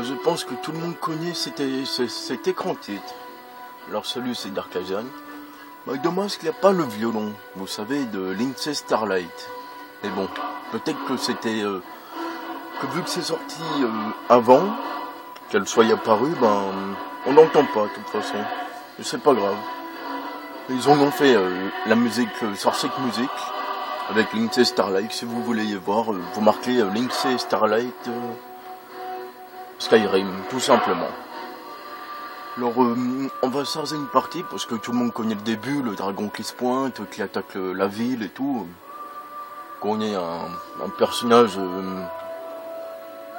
Je pense que tout le monde connaît cet écran titre. Alors celui c'est Darkasian. Dommage qu'il n'y a pas le violon, vous savez, de Lindsay Starlight. Mais bon, peut-être que c'était... que vu que c'est sorti avant qu'elle soit apparue, on n'entend pas de toute façon. Mais c'est pas grave. Ils ont fait la musique, Sourcetic Music, avec Lindsay Starlight. Si vous voulez y voir, vous marquez Lindsay Starlight Skyrim, tout simplement. Alors, on va charger une partie, parce que tout le monde connaît le début, le dragon qui se pointe, qui attaque la ville et tout. Qu'on est un personnage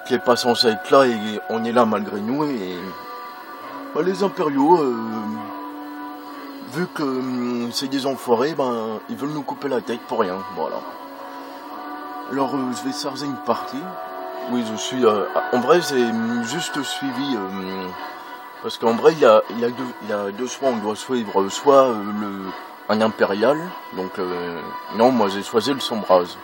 qui est pas censé être là, et on est là malgré nous, et les impériaux, vu que c'est des enfoirés, ils veulent nous couper la tête pour rien, voilà. Alors, je vais charger une partie. Oui, je suis... en vrai, j'ai juste suivi... parce qu'en vrai, il y a deux choix. On doit suivre soit un impérial. Donc, non, moi j'ai choisi le sombrage.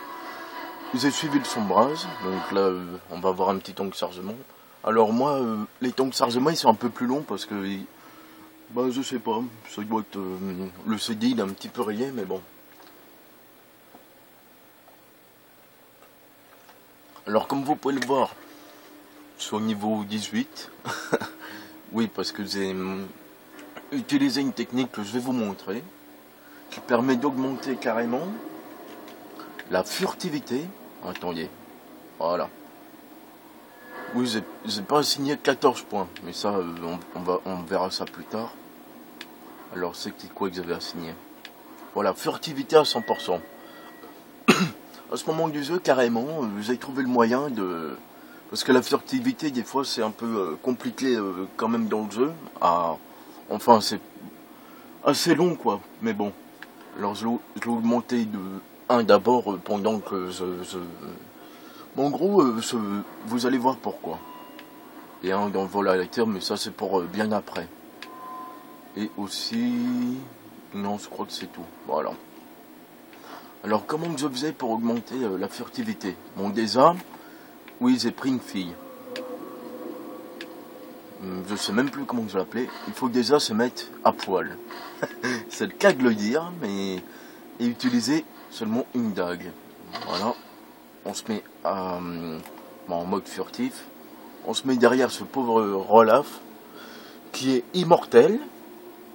J'ai suivi le sombrage. Donc là, on va avoir un petit temps de chargement. Alors moi, les temps de chargement, ils sont un peu plus longs parce que... je sais pas. Ça doit être... le CD, il est un petit peu rayé, mais bon. Alors comme vous pouvez le voir, je suis au niveau 18. Oui, parce que j'ai utilisé une technique que je vais vous montrer, qui permet d'augmenter carrément la furtivité. Attendez, voilà. Oui, j'ai pas assigné 14 points, mais ça, on verra ça plus tard. Alors, c'est quoi que j'avais assigné? Voilà, furtivité à 100%. À ce moment du jeu, carrément, j'ai trouvé le moyen de... Parce que la furtivité, des fois, c'est un peu compliqué quand même dans le jeu. Enfin, c'est assez long, quoi. Mais bon. Alors, je l'ai augmenté de 1 d'abord pendant que en gros, vous allez voir pourquoi. Et un dans le vol à la terre, mais ça, c'est pour bien après. Et aussi... Non, je crois que c'est tout. Voilà. Alors, comment je faisais pour augmenter la furtivité? Bon, déjà... Oui, j'ai pris une fille. Je sais même plus comment je l'appelais. Il faut déjà se mettre à poil. C'est le cas de le dire, mais... Et utiliser seulement une dague. Voilà. On se met en mode furtif. On se met derrière ce pauvre Rolaf, qui est immortel.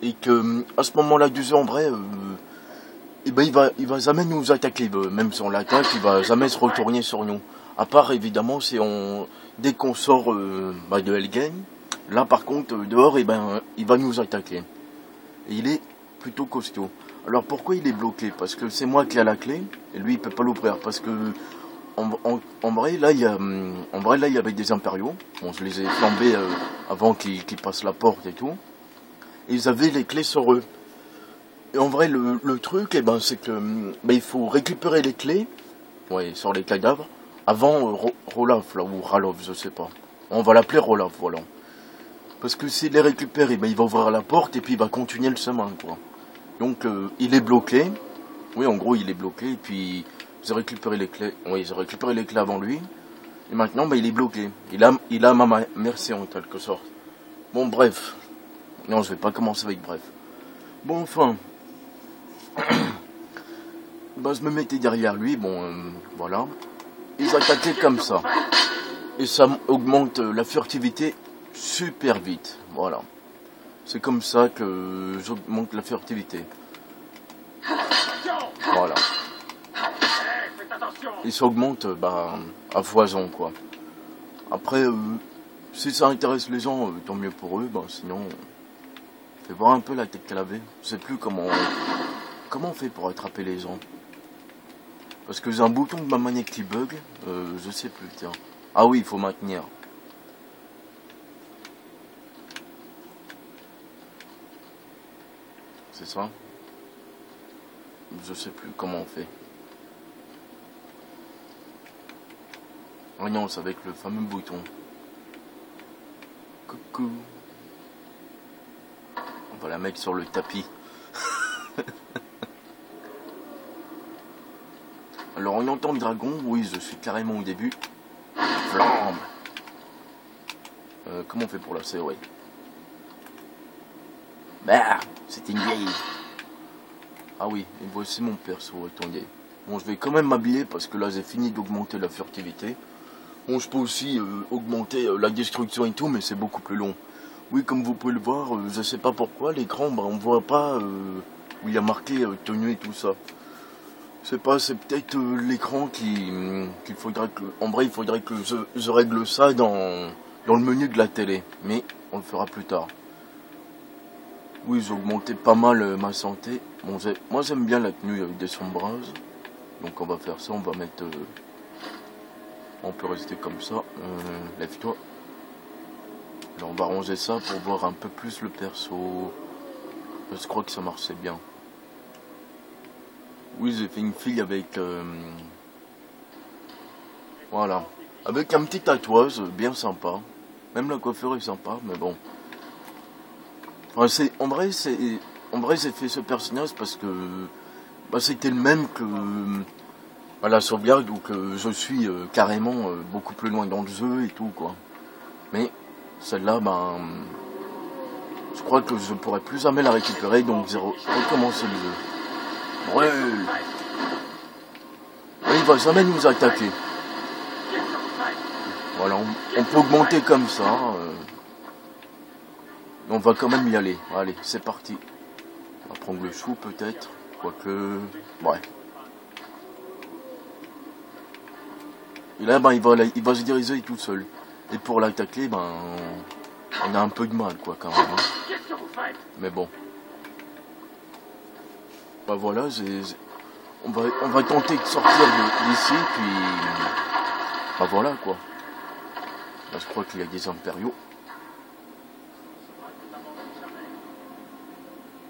Et que, à ce moment-là du jeu, en vrai... il va jamais nous attaquer. Même si on l'attaque, il va jamais se retourner sur nous. À part, évidemment, dès qu'on sort de Helgen, là, par contre, dehors, il va nous attaquer. Et il est plutôt costaud. Alors, pourquoi il est bloqué? Parce que c'est moi qui ai la clé, et lui, il peut pas l'ouvrir. Parce que, en vrai, là, il y avait des impériaux. Bon, je les ai flambés avant qu'ils passent la porte et tout. Et ils avaient les clés sur eux. Et en vrai, le truc, c'est que il faut récupérer les clés, sur les cadavres, avant Rolaf, là, ou Ralof, je sais pas. On va l'appeler Rolaf, voilà. Parce que s'il les récupère, il va ouvrir la porte et puis il va continuer le chemin, quoi. Donc, il est bloqué. Oui, en gros, il est bloqué. Et puis, j'ai récupéré les clés. Oui, j'ai récupéré les clés avant lui. Et maintenant, il est bloqué. Il a ma merci en quelque sorte. Bon, bref. Non, je vais pas commencer avec bref. Bon, enfin... je me mettais derrière lui, voilà. Ils attaquaient comme ça. Et ça augmente la furtivité super vite, voilà. C'est comme ça que j'augmente la furtivité. Voilà. Et ça augmente, à foison, quoi. Après, si ça intéresse les gens, tant mieux pour eux, sinon... Fais voir un peu la tête qu'elle avait. Je sais plus comment on fait pour attraper les gens. Parce que j'ai un bouton de ma manette qui bug, je sais plus, tiens. Ah oui, il faut maintenir. C'est ça? Je sais plus comment on fait. Ah non, c'est avec le fameux bouton. Coucou. On va la mettre sur le tapis. Alors on entend le dragon, oui, je suis carrément au début. Flambe. Comment on fait pour la serrer? Bah, c'est une vieille. Ah oui, et voici mon perso, attendez. Bon, je vais quand même m'habiller parce que là j'ai fini d'augmenter la furtivité. Bon, je peux aussi augmenter la destruction et tout, mais c'est beaucoup plus long. Oui, comme vous pouvez le voir, je sais pas pourquoi, l'écran, bah, on voit pas où il y a marqué tenue et tout ça. C'est pas, c'est peut-être l'écran qu'il faudrait que... En vrai, il faudrait que je règle ça dans le menu de la télé, mais on le fera plus tard. Oui, j'ai augmenté pas mal ma santé. Bon, moi j'aime bien la tenue avec des sombrages. Donc on va faire ça, on va mettre... on peut rester comme ça. Lève-toi. Alors on va ranger ça pour voir un peu plus le perso. Je crois que ça marchait bien. Oui, j'ai fait une fille avec... voilà. Avec un petit tatouage bien sympa. Même la coiffure est sympa, mais bon. Enfin, en vrai, j'ai fait ce personnage parce que bah, c'était le même que à la sauvegarde où que je suis carrément beaucoup plus loin dans le jeu et tout quoi. Mais celle-là, ben, je crois que je pourrais plus jamais la récupérer, donc j'ai recommencé le jeu. Ouais. Il va jamais nous attaquer. Voilà, on peut augmenter comme ça. On va quand même y aller. Allez, c'est parti. On va prendre le chou peut-être. Quoique... ouais. Et là, ben, il va se diriger tout seul. Et pour l'attaquer, ben... on a un peu de mal, quoi, quand même. Hein. Mais bon. Ben voilà, on va tenter de sortir d'ici, puis... ben voilà, quoi. Là, je crois qu'il y a des impériaux.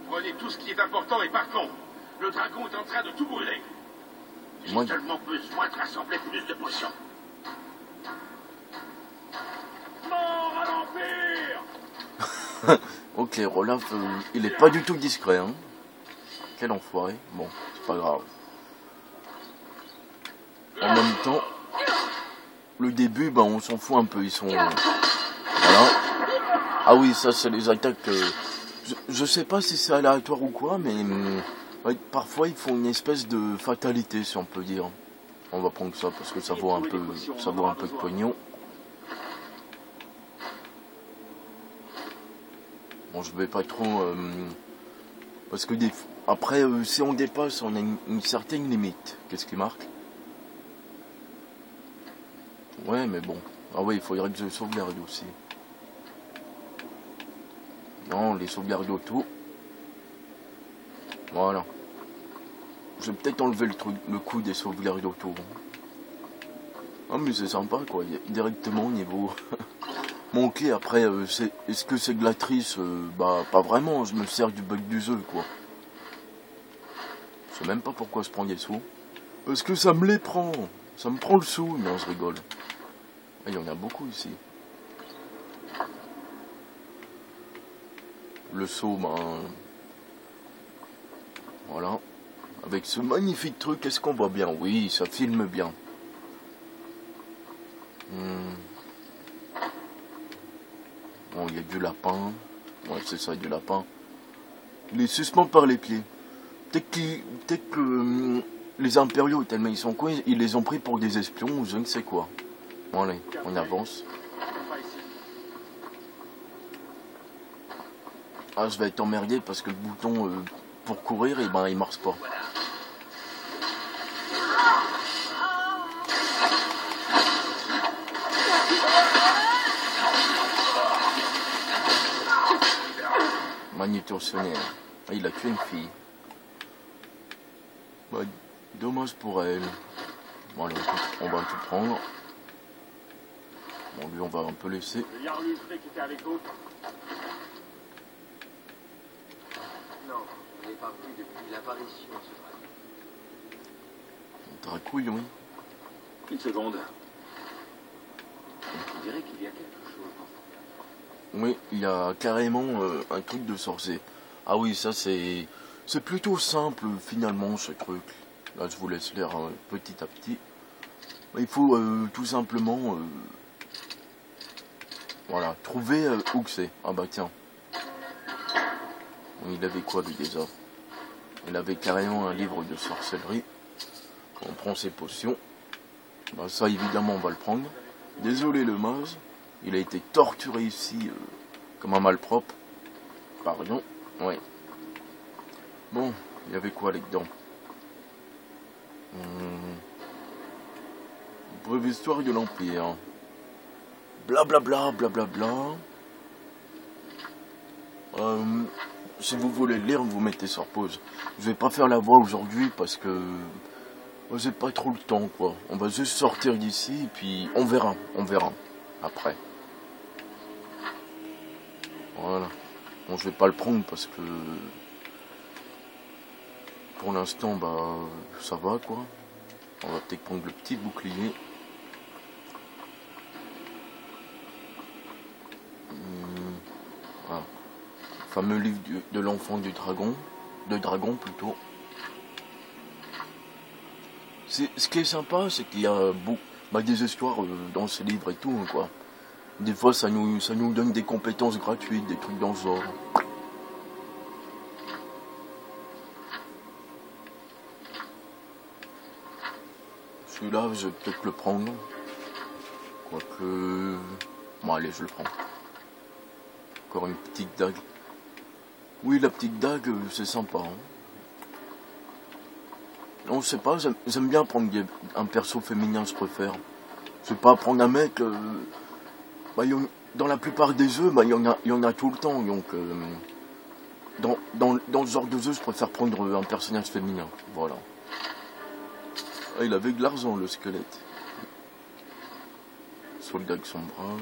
Prenez tout ce qui est important et partons. Le dragon est en train de tout brûler. J'ai seulement besoin de rassembler plus de potions. Mort à l'Empire. Ok, Olaf, il est pas du tout discret, hein. Quel enfoiré. Bon, c'est pas grave. En même temps, le début, ben, on s'en fout un peu. Ils sont... voilà. Ah oui, ça, c'est les attaques... je sais pas si c'est aléatoire ou quoi, mais... ouais, parfois, ils font une espèce de fatalité, si on peut dire. On va prendre ça, parce que ça vaut un peu de pognon. Bon, je vais pas trop... parce que après, si on dépasse, on a une certaine limite. Qu'est-ce qui marque? Ouais, mais bon. Ah ouais, il faudrait que je sauvegarde aussi. Non, les sauvegardes auto. Voilà. Je vais peut-être enlever le coup des sauvegardes auto. Ah, mais c'est sympa, quoi. Directement au niveau... manqué, après, est-ce que c'est glatrice? Bah, pas vraiment. Je me sers du bug du jeu, quoi. Je sais même pas pourquoi je prends des sous. Parce que ça me les prend. Ça me prend le sou. Non, je rigole. Il y en a beaucoup ici. Le saut, ben... voilà. Avec ce magnifique truc, est-ce qu'on voit bien? Oui, ça filme bien. Bon, il y a du lapin. Ouais, c'est ça, du lapin. Il est suspend par les pieds. Peut-être que les impériaux, tellement ils sont cons, ils les ont pris pour des espions ou je ne sais quoi. Bon, allez, on avance. Ah, je vais être emmerdé parce que le bouton pour courir, eh ben, il marche pas. Manutentionnaire. Ah, il a tué une fille. Bah, dommage pour elle. Bon, allez, on va tout prendre. Bon, lui, on va un peu laisser. Non, il est parti depuis l'apparition de ce dragon. Dracouille, oui. Une seconde. On dirait qu'il y a quelque chose. Oui, il y a carrément un truc de sorcier. Ah oui, ça c'est plutôt simple finalement ce truc. Là, je vous laisse lire petit à petit. Il faut tout simplement Voilà, trouver où que c'est. Ah bah tiens. Il avait quoi lui déjà? Il avait carrément un livre de sorcellerie. On prend ses potions. Bah ça évidemment on va le prendre. Désolé le mage. Il a été torturé ici comme un malpropre. Pardon. Ouais. Bon, il y avait quoi là-dedans? Brève histoire de l'Empire. Blablabla, blablabla. Si vous voulez lire, vous mettez sur pause. Je vais pas faire la voix aujourd'hui parce que j'ai pas trop le temps quoi. On va juste sortir d'ici et puis on verra après. Voilà. Bon, je vais pas le prendre parce que pour l'instant bah ça va quoi. On va peut-être prendre le petit bouclier. Voilà. Le fameux livre de l'enfant du dragon. De dragon plutôt. Ce qui est sympa, c'est qu'il y a des histoires dans ces livres et tout, quoi. Des fois, ça nous donne des compétences gratuites, des trucs dans ce genre. Celui-là, je vais peut-être le prendre. Quoique... Bon, allez, je le prends. Encore une petite dague. Oui, la petite dague, c'est sympa. Hein. Non, je sais pas, j'aime bien prendre un perso féminin, je préfère. Je vais pas prendre un mec... dans la plupart des jeux, il y en a tout le temps, donc... dans ce genre de jeu, je préfère prendre un personnage féminin, voilà. Ah, il avait de l'argent, le squelette. Soldat avec son bronze.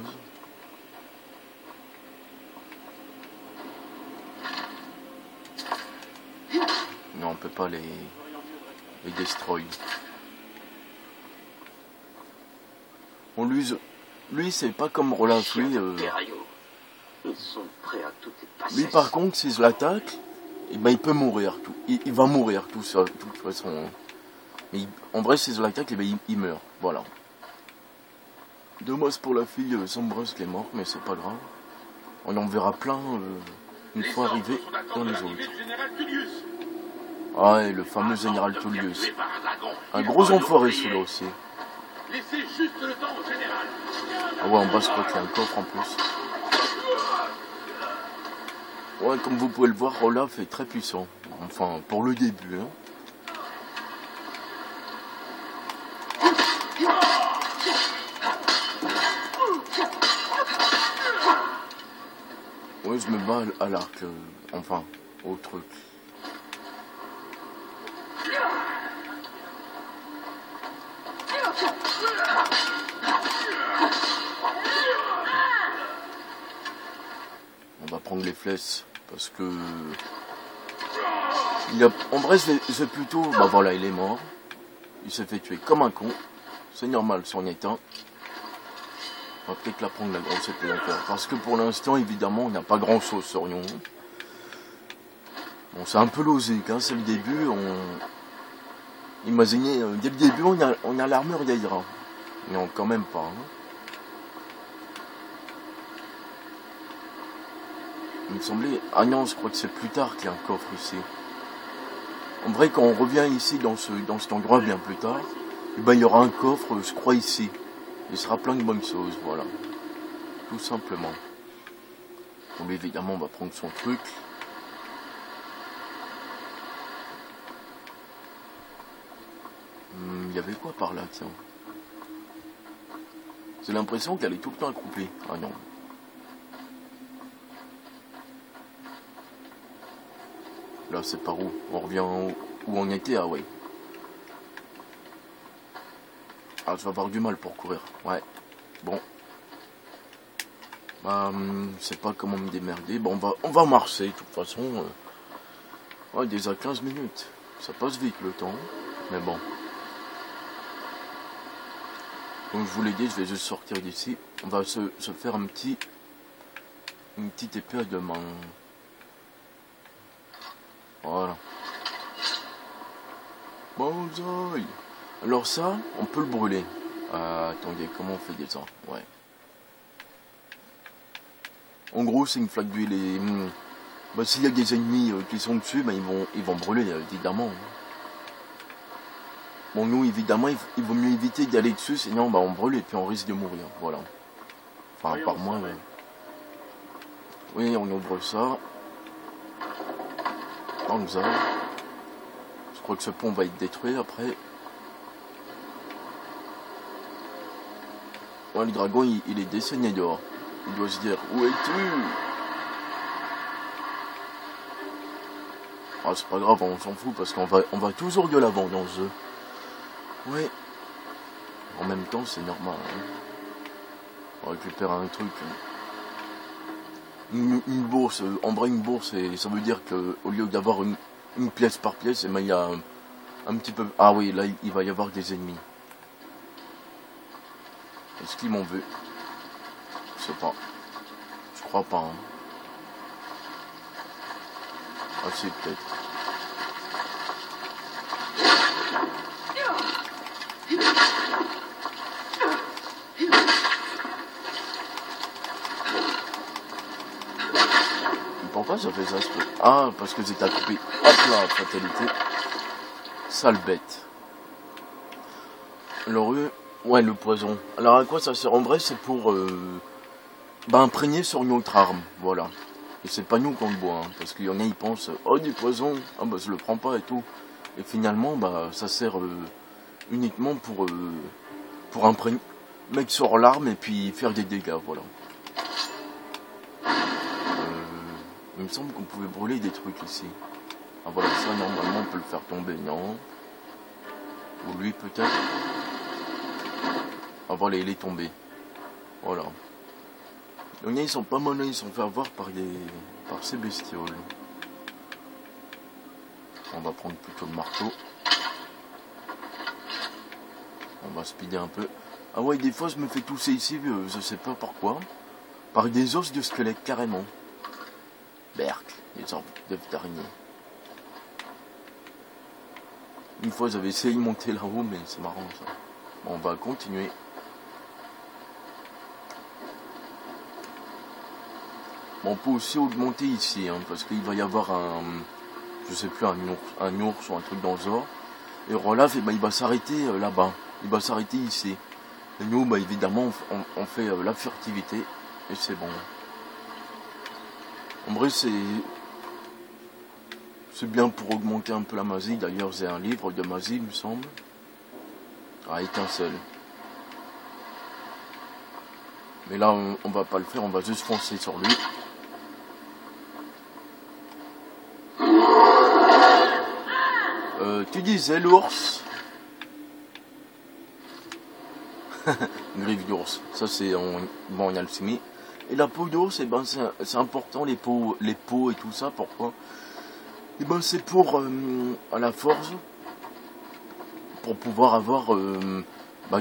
Non, on peut pas les destroy. On lui c'est pas comme Olaf, lui. Lui par contre, si je l'attaque, il peut mourir. Il va mourir tout seul, de toute façon. Mais en vrai, si je l'attaque, il meurt. Voilà. Dommage pour la fille sombreuse qui est morte, mais c'est pas grave. On en verra plein une fois arrivé dans les autres. Ah, et le fameux général Tullius. Un gros enfoiré celui-là aussi. Ah ouais, en bas je crois qu'il y a un coffre en plus. Ouais, comme vous pouvez le voir, Olaf est très puissant. Enfin, pour le début, hein. Ouais, je me bats à l'arc, enfin, au truc. On va prendre les flèches, parce que... En vrai, c'est plutôt... Bah voilà, il est mort. Il s'est fait tuer comme un con. C'est normal, c'en est un. On va peut-être la prendre la grosse épée encore. Parce que pour l'instant, évidemment, on n'a pas grand-chose sur Lyon. Bon, c'est un peu logique, hein, c'est le début. Imaginez, dès le début, on a l'armure d'Hydra. Non, quand même pas. Hein. Il me semblait... Ah non, je crois que c'est plus tard qu'il y a un coffre ici. En vrai, quand on revient ici, dans cet endroit bien plus tard, il y aura un coffre, je crois, ici. Il sera plein de bonnes choses, voilà. Tout simplement. Donc évidemment, on va prendre son truc. Il y avait quoi par là, tiens? J'ai l'impression qu'elle est tout le temps accroupie. Ah non. Là, c'est par où? On revient où on était, ah ouais. Ah, je vais avoir du mal pour courir. Ouais. Bon. Je sais pas comment me démerder. Bon, on va marcher, de toute façon. Ouais, déjà 15 minutes. Ça passe vite, le temps. Mais bon. Comme je vous l'ai dit, je vais juste sortir d'ici. On va se faire une petite épée à deux mains. Voilà. Bonjour. Alors ça, on peut le brûler. Attendez, comment on fait déjà? Ouais. En gros, c'est une flaque d'huile et bah, s'il y a des ennemis qui sont dessus, bah, ils vont brûler, évidemment. Bon, nous, évidemment, il vaut mieux éviter d'y aller dessus, sinon bah, on brûle et puis on risque de mourir. Voilà. Enfin, par moi. Oui, on ouvre ça. Comme ça. Je crois que ce pont va être détruit après. Ouais, le dragon, il est dessiné dehors. Il doit se dire, où es-tu? Ah, c'est pas grave, on s'en fout parce qu'on va toujours de l'avant dans ce jeu. Oui. En même temps, c'est normal. Hein. On récupère un truc. Une bourse. En vrai, une bourse, ça veut dire qu'au lieu d'avoir une pièce par pièce, il y a un petit peu... Ah oui, là, il va y avoir des ennemis. Est-ce qu'ils m'ont vu? Je sais pas. Je crois pas. Hein. Ah si, peut-être. Pourquoi ça fait ça? Ah, parce que c'est coupé. Hop là, fatalité. Sale bête. Alors, ouais, le poison. Alors, à quoi ça sert? En vrai, c'est pour imprégner sur notre arme. Voilà. Et c'est pas nous qu'on le boit. Hein, parce qu'il y en a, ils pensent, oh, du poison. Ah, bah, je le prends pas et tout. Et finalement, bah, ça sert uniquement pour imprégner. Mettre sur l'arme et puis faire des dégâts. Voilà. Il me semble qu'on pouvait brûler des trucs ici. Ah voilà, ça normalement on peut le faire tomber, non? Ou lui peut-être. Ah voilà, il est tombé. Voilà. Donc ils sont pas malins, ils sont fait avoir par ces bestioles. On va prendre plutôt le marteau. On va speeder un peu. Ah ouais, des fois je me fais tousser ici, je sais pas pourquoi. Par des os de squelette carrément. Berk, des sortes d'araignées. Une fois j'avais essayé de monter là-haut, mais c'est marrant ça. Bon, on va continuer. Bon, on peut aussi augmenter ici, hein, parce qu'il va y avoir je sais plus, un ours ou un truc dans le genre. Et Rolaf, il va s'arrêter là-bas. Il va s'arrêter ici. Et nous, bah, évidemment, on fait la furtivité. Et c'est bon. En vrai, c'est bien pour augmenter un peu la magie. D'ailleurs, j'ai un livre de magie, il me semble. Ah, étincelle. Mais là, on va pas le faire, on va juste foncer sur lui. Tu disais l'ours. Griffe d'ours. Ça, c'est en alchimie. Et la peau d'ours, eh ben, c'est important, les peaux et tout ça. Pourquoi? Eh ben, c'est pour à la forge, pour pouvoir avoir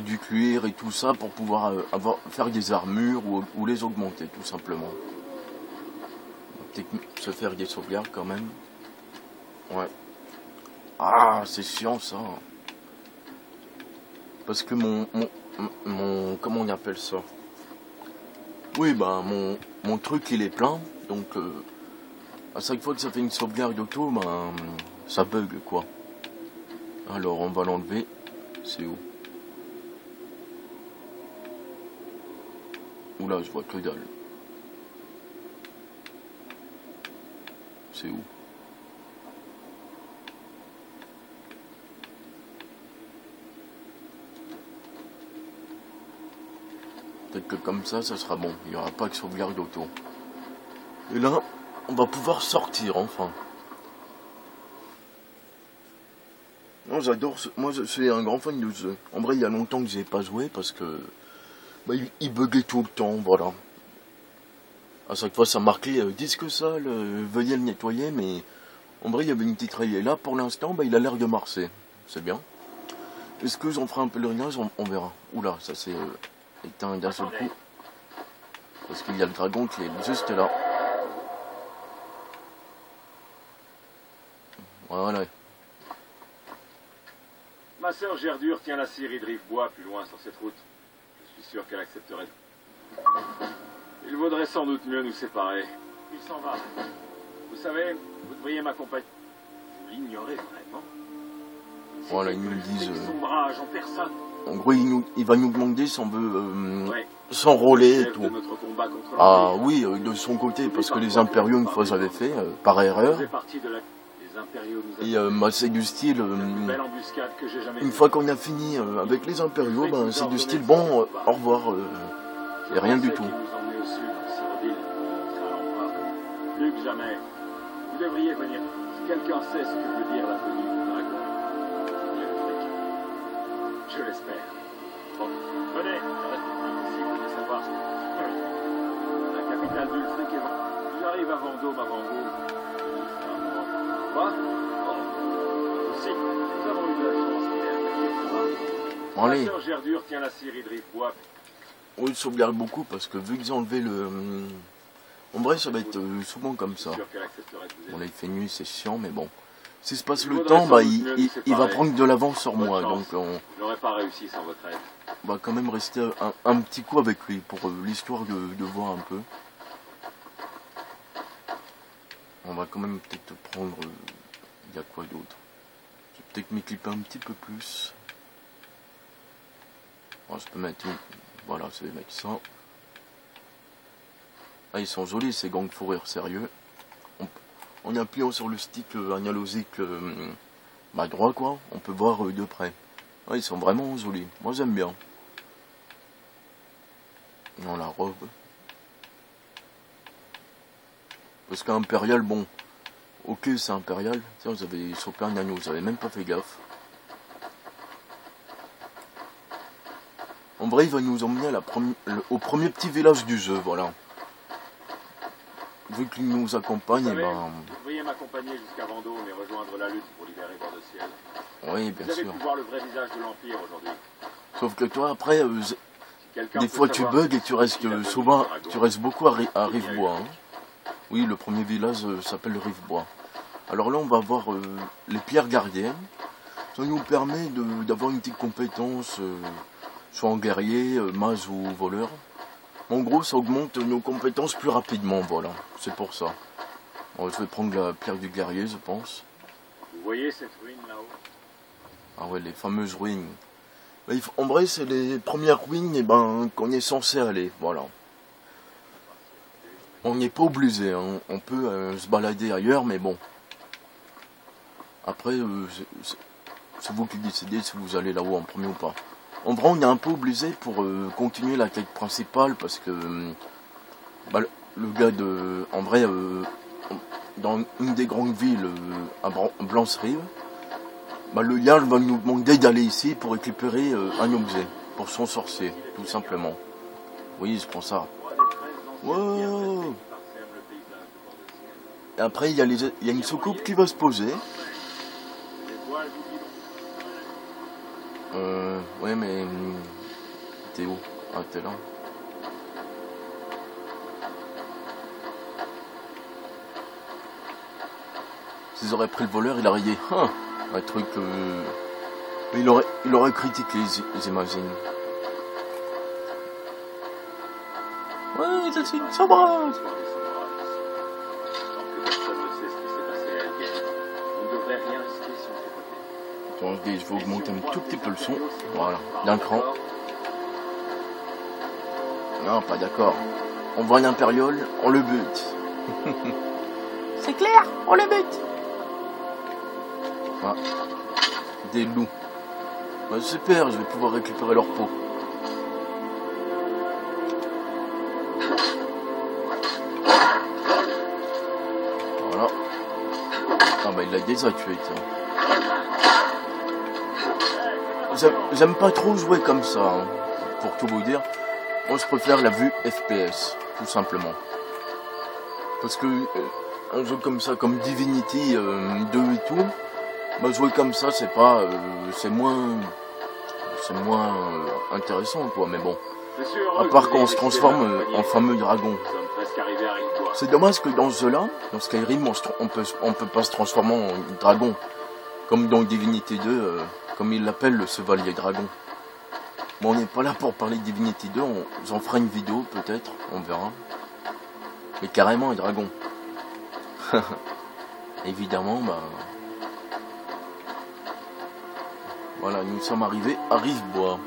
du cuir et tout ça, pour pouvoir faire des armures ou les augmenter, tout simplement. Peut-être se faire des sauvegardes quand même. Ouais. Ah, c'est chiant ça. Parce que mon comment on appelle ça? Oui, bah mon truc il est plein, donc à chaque fois que ça fait une sauvegarde auto, ça bug quoi. Alors on va l'enlever. C'est où? Oula, je vois que dalle. C'est où? Peut-être que comme ça sera bon. Il n'y aura pas que sauvegarde auto. Et là, on va pouvoir sortir enfin. Non, j'adore moi je suis un grand fan de ce jeu. En vrai, il y a longtemps que j'ai pas joué parce que il buguait tout le temps, voilà. À chaque fois ça marquait disque sale, veuillez le nettoyer, mais en vrai il y avait une petite rayée. Là pour l'instant il a l'air de marcher. C'est bien. Est-ce que j'en ferai un pèlerinage? On verra. Oula, ça c'est éteint d'un seul coup. Parce qu'il y a le dragon qui est juste là. Voilà. Ma sœur Gerdure tient la scierie de Rivebois plus loin sur cette route. Je suis sûr qu'elle accepterait. Il vaudrait sans doute mieux nous séparer. Il s'en va. Vous savez, vous devriez m'accompagner. Vous l'ignorez vraiment? Voilà, ils nous le disent. Sombrage en personne. En gros, il va nous demander si on veut Ouais. s'enrôler et tout. De notre combat contre Ah l'Empire. oui, de son côté, parce que les impériaux, une fois, j'avais fait, par erreur. Faisait partie de les impériaux nous Et bah, c'est du style, une belle embuscade que j'ai jamais une vue. fois qu'on a fini avec les impériaux, ben, c'est du style, bon, au revoir, et rien du tout. Nous emmener au sud, Cyrodiil, montrer à l'empereur que plus que jamais. Vous devriez venir. Si quelqu'un sait ce que veut dire la venue du dragon, je l'espère. Bon, venez, il reste impossible de savoir ce que... La capitale d'Ulfric est vendue. J'arrive à Vendôme avant vous. Quoi? Oh. Aussi, nous avons eu de la chance hier. Allez, La sœur Gerdure tient la scierie de Rivepoix. on le sauvegarde beaucoup, parce que vu qu'ils ont enlevé le... En vrai, ça va être souvent comme ça. Sûr qu'elle accepterait de vous Bon, aider. là, il fait nuit, c'est chiant, mais bon. Si se passe le temps, bah, il va prendre de l'avance sur moi, donc on Je n'aurais pas réussi sans votre aide. va quand même rester un petit coup avec lui, pour l'histoire de voir un peu. On va quand même peut-être prendre... Il y a quoi d'autre? Je vais peut-être m'équiper un petit peu plus. Bon, je peux mettre... Voilà, je vais mettre ça. Ah, ils sont jolis ces gangs fourrure, sérieux. En appuyant sur le stick analogique bah, droit, quoi, on peut voir de près. Ah, ils sont vraiment jolis. Moi, j'aime bien. Non, la robe. Parce qu'impérial, bon, ok, c'est impérial. Tiens, vous avez chopé un agneau, vous avez même pas fait gaffe. En vrai, il va nous emmener à au premier petit village du jeu, voilà. Vu qu'il nous accompagne, et ben... Vous devriez m'accompagner jusqu'à Vendôme et rejoindre la lutte pour libérer Bord-de-Ciel. Oui, bien Vous avez sûr. pu voir le vrai visage de l'Empire aujourd'hui. Sauf que toi, après, Quelqu'un des peut fois tu savoir bugs et tu restes qui l'a volé souvent, du dragon. tu restes beaucoup à Rivebois. Hein. Oui, le premier village s'appelle Rivebois. Alors là, on va voir les pierres gardiennes. Ça nous permet d'avoir une petite compétence, soit en guerrier, mage ou voleur. En gros, ça augmente nos compétences plus rapidement, voilà. C'est pour ça. Bon, je vais prendre la pierre du guerrier, je pense. Vous voyez cette ruine là-haut? Ah ouais, les fameuses ruines. Mais en vrai, c'est les premières ruines ben, qu'on est censé aller, voilà. On n'est pas obligé, hein. On peut se balader ailleurs, mais bon. Après, c'est vous qui décidez si vous allez là-haut en premier ou pas. En vrai, on est un peu obligé pour continuer la quête principale, parce que bah, le gars de... En vrai, dans une des grandes villes à Blanche-Rive, bah, le Jarl va nous demander d'aller ici pour récupérer un objet, pour son sorcier, tout simplement. Oui, je prends ça. Wow. Et après, il y a une soucoupe qui va se poser. Ouais, mais... T'es où? Ah, t'es là. S'ils auraient pris le voleur, il aurait dit... Ah, un truc... Il aurait critiqué, j'imagine. Ouais, ça c'est une sombrage. Attendez, je vais augmenter un tout petit peu le son. Voilà, d'un cran. Non, pas d'accord. On voit l'impériole, on le bute. C'est clair, on le bute. Ah, des loups. Bah, super, je vais pouvoir récupérer leur peau. Voilà. Ah bah il l'a déjà tué, tiens. J'aime pas trop jouer comme ça, hein, pour tout vous dire. Moi je préfère la vue FPS, tout simplement. Parce que un jeu comme ça, comme Divinity 2 et tout, bah, jouer comme ça c'est pas... c'est moins intéressant quoi, mais bon. À part quand on se transforme en fameux dragon. C'est dommage que dans ce jeu-là, dans Skyrim, on peut pas se transformer en dragon. Comme dans Divinity 2, comme il l'appelle le chevalier dragon. Bon, on n'est pas là pour parler de Divinity 2, on en fera une vidéo peut-être, on verra. Mais carrément un dragon. Évidemment, bah... Voilà, nous sommes arrivés à Rivebois.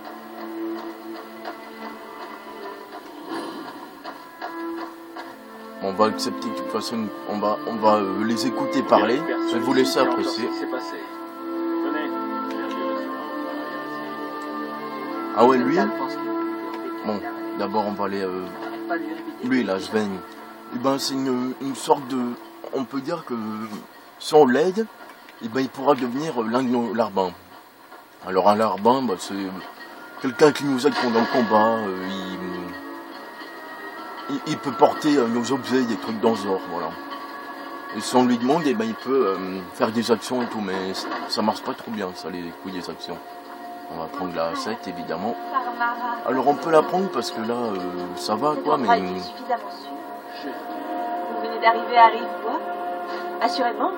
On va accepter de toute façon, on va les écouter parler. Je vais vous laisser apprécier. Ah ouais, lui. Bon, d'abord on va aller. Lui là, Sven. Et ben c'est une sorte de. On peut dire que si on l'aide, et ben il pourra devenir l'un de nos larbins. Alors un larbin, bah, c'est quelqu'un qui nous aide pendant le combat. Il peut porter nos objets, des trucs dans ce genre, voilà. Et si on lui demande, eh ben, il peut faire des actions et tout, mais ça marche pas trop bien, ça, les coups des actions. On va prendre la 7, évidemment. Alors on peut la prendre parce que là, ça va, quoi, mais... Vous venez d'arriver à Rivebois? Assurément.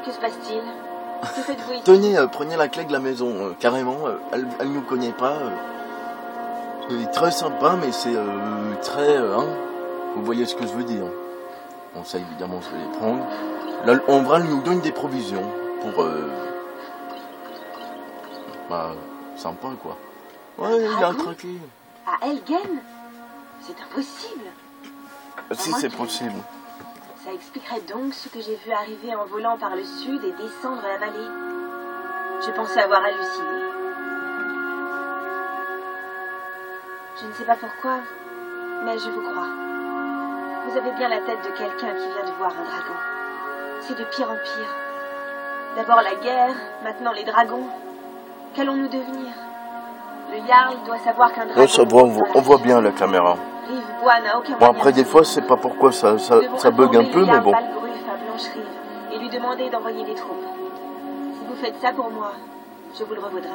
Que se passe-t-il? Que faites-vous ici? Tenez, prenez la clé de la maison, carrément, elle nous connaît pas. C'est très sympa, mais c'est très... hein, vous voyez ce que je veux dire. Bon, ça, évidemment, je vais les prendre. Là, en vrai, elle nous donne des provisions pour... bah, sympa, quoi. Ouais, il a craqué. À Elgen? C'est impossible. Si, c'est possible. Ça expliquerait donc ce que j'ai vu arriver en volant par le sud et descendre la vallée. Je pensais avoir halluciné. Je ne sais pas pourquoi, mais je vous crois. Vous avez bien la tête de quelqu'un qui vient de voir un dragon. C'est de pire en pire. D'abord la guerre, maintenant les dragons. Qu'allons-nous devenir? Le Jarl doit savoir qu'un dragon... Non, ça voit, on voit bien la caméra. Rivebois n'a aucun Bon, moyen après, des fois, c'est pas pourquoi ça bug un peu, mais bon. À Blancherive et lui demander d'envoyer des troupes. Si vous faites ça pour moi, je vous le revaudrai.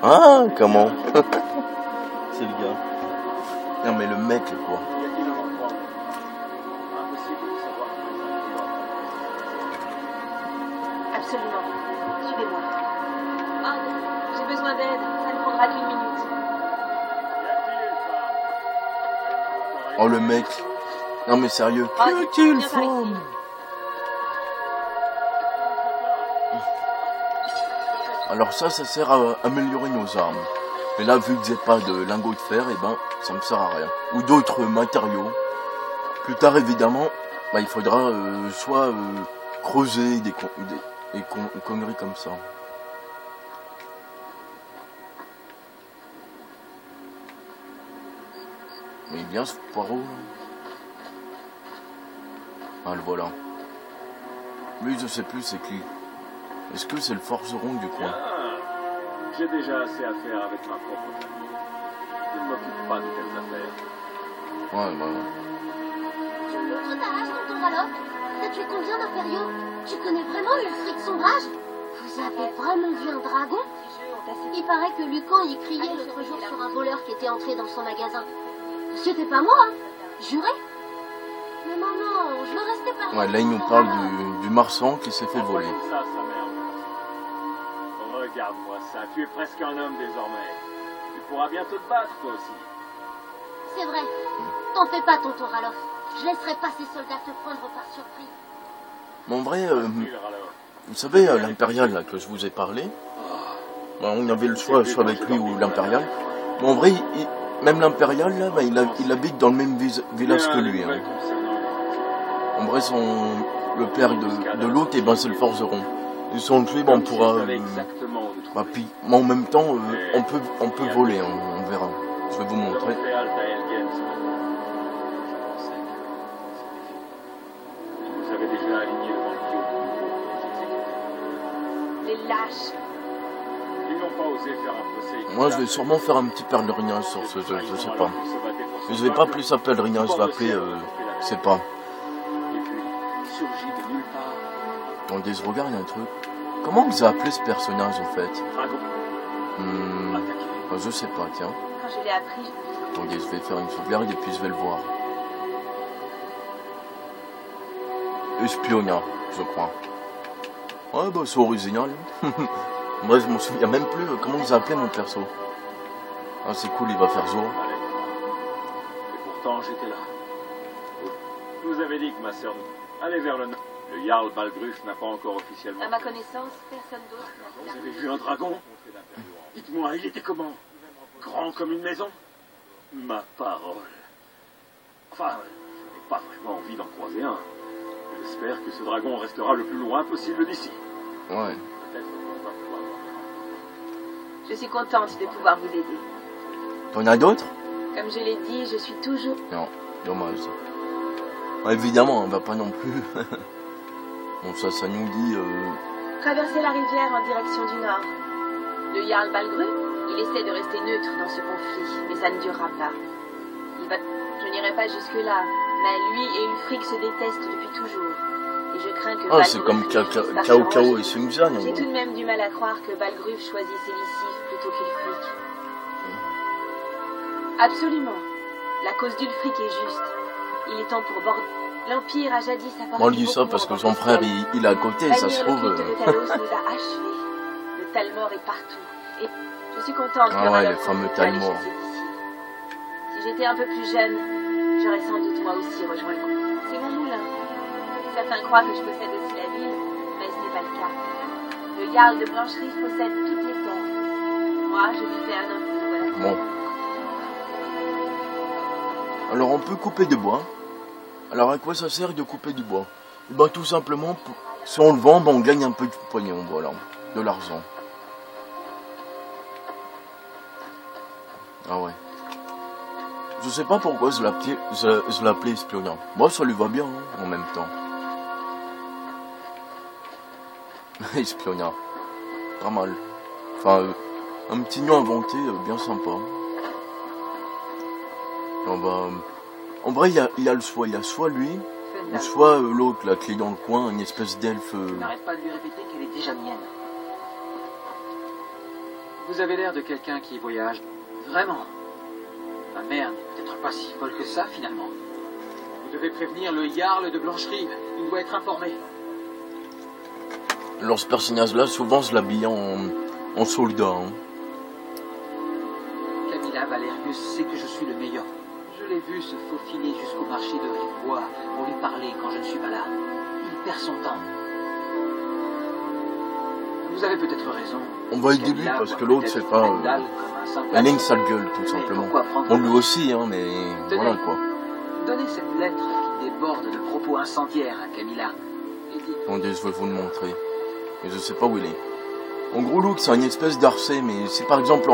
Ah, comment? C'est le gars. Non, mais le mec, quoi. Absolument. Suivez-moi. Oh, j'ai besoin d'aide. Ça ne prendra qu'une minute. Oh, le mec. Non, mais sérieux. Qu'est-il, femme? Alors ça sert à améliorer nos armes. Mais là, vu que j'ai pas de lingots de fer, et ben, ça me sert à rien. Ou d'autres matériaux. Plus tard, évidemment, bah, il faudra soit creuser des conneries comme ça. Mais bien ce poireau. Ah, le voilà. Lui, je sais plus c'est qui. Est-ce que c'est le forgeron du coin? J'ai déjà assez à faire avec ma propre famille. Je ne m'occupe pas de telles affaires. Ouais, bah. Tu t'arraches ton Ralof? T'as tué combien d'impériaux? Tu connais vraiment l'ulfric sombrage? Vous avez vraiment vu un dragon? Il paraît que Lucan y criait l'autre jour sur un voleur qui était entré dans son magasin. C'était pas moi, hein? Juré? Mais maman, je veux rester par là. Ouais, là, il nous parle du marchand qui s'est fait voler. Ça, sa mère. Regarde-moi ça, tu es presque un homme désormais. Tu pourras bientôt te battre, toi aussi. C'est vrai. T'en fais pas, tonton Ralof. Je laisserai pas ces soldats te prendre par surprise. Mais en vrai, vous savez, l'impérial là que je vous ai parlé, on avait le choix, soit avec lui ou l'impérial. Mais en vrai, même l'impérial là, bah, il habite dans le même village que lui. Hein. En vrai, le père de l'autre, et ben c'est le forgeron. Et si on le tue, ben, on pourra. Bah, puis, mais en même temps, on peut voler, hein, on verra. Je vais vous montrer. Vous avez déjà aligné devant le Les lâches. Ils n'ont pas osé faire un procès. Moi, je vais sûrement faire un petit pèlerinage sur ce jeu, je sais pas. Mais je vais pas appeler ça pèlerinage, je vais appeler, je sais pas. Et puis, surgit de nulle part. Attendez, je regarde un truc. Comment vous avez appelé ce personnage en fait? Je sais pas, tiens. Quand je l'ai appris, Attendez, je vais faire une sauvegarde et puis je vais le voir. Espionnat, je crois. Ouais, bah c'est original. Moi, je m'en souviens même plus comment vous appelez mon perso. Ah, c'est cool, il va faire jour. Allez. Et pourtant, j'étais là. Vous avez dit que ma sœur allait vers le nord. Le Jarl Balgruf n'a pas encore officiellement... À ma connaissance, personne d'autre Vous n'a avez vu un dragon? Dites-moi, il était comment? Grand comme une maison? Ma parole. Enfin, je n'ai pas vraiment envie d'en croiser un. J'espère que ce dragon restera le plus loin possible d'ici. Ouais. Peut-être qu'on va pouvoir... Je suis contente de pouvoir vous aider. T'en as d'autres? Comme je l'ai dit, je suis toujours... Non, dommage. Ouais, évidemment, on va pas non plus. Bon, ça nous dit... Traverser la rivière en direction du nord. Le Jarl Balgruf, il essaie de rester neutre dans ce conflit, mais ça ne durera pas. Je n'irai pas jusque-là, mais lui et Ulfric se détestent depuis toujours. Et je crains que Ah, c'est Balgruf comme finisse par Cao se Cao ranger. et Sungjan. J'ai tout de même du mal à croire que Balgruf choisisse Elisif plutôt qu'Ulfric. Absolument. La cause d'Ulfric est juste. Il est temps pour l'Empire a jadis apporté On dit beaucoup ça parce que en son frère, Portugal. il est à côté, ça se Bannir trouve... le culte de Talos nous a achevés. Le Talmor est partout. Et je suis contente que Ah ouais, Ralof le fameux soit allé Talmor. chasser d'ici. Si j'étais un peu plus jeune, j'aurais sans doute moi aussi rejoint le groupe. C'est mon moulin. Certains croient que je possède aussi la ville, mais ce n'est pas le cas. Le Jarl de Blancherie possède toutes les terres. Moi, je lui fais un impôt, voilà. Bon. Alors on peut couper du bois. Alors à quoi ça sert de couper du bois? Eh ben, tout simplement, si on le vend, ben, on gagne un peu de pognon, voilà, de l'argent. Ah ouais. Je sais pas pourquoi je l'appelais espionnant. Moi ça lui va bien hein, en même temps. Espionnant. Pas mal. Enfin, un petit nom inventé, bien sympa. Non, bah, en vrai, il y a le choix. Il y a soit lui, ou soit l'autre, là, qui est dans le coin, une espèce d'elfe. N'arrête pas de lui répéter qu'elle est déjà mienne. Vous avez l'air de quelqu'un qui voyage. Vraiment. Ma mère n'est peut-être pas si folle que ça, finalement. Vous devez prévenir le Jarl de Blancherie. Il doit être informé. Alors, ce personnage-là, souvent, je l'habille en soldat. Hein. Camilla Valerius sait que je suis le meilleur. Je l'ai vu se faufiler jusqu'au marché de Rivoire pour lui parler quand je ne suis pas là. Il perd son temps. Vous avez peut-être raison. On va aider lui, parce que l'autre, c'est pas... Elle a une sale gueule, tout simplement. Bon, lui aussi, hein, mais voilà, quoi. Donnez cette lettre qui déborde de propos incendiaires à Camilla. Et dites... Attendez, je vais vous le montrer. Mais je sais pas où il est. En gros, Luke, c'est une espèce d'arcé, mais si par exemple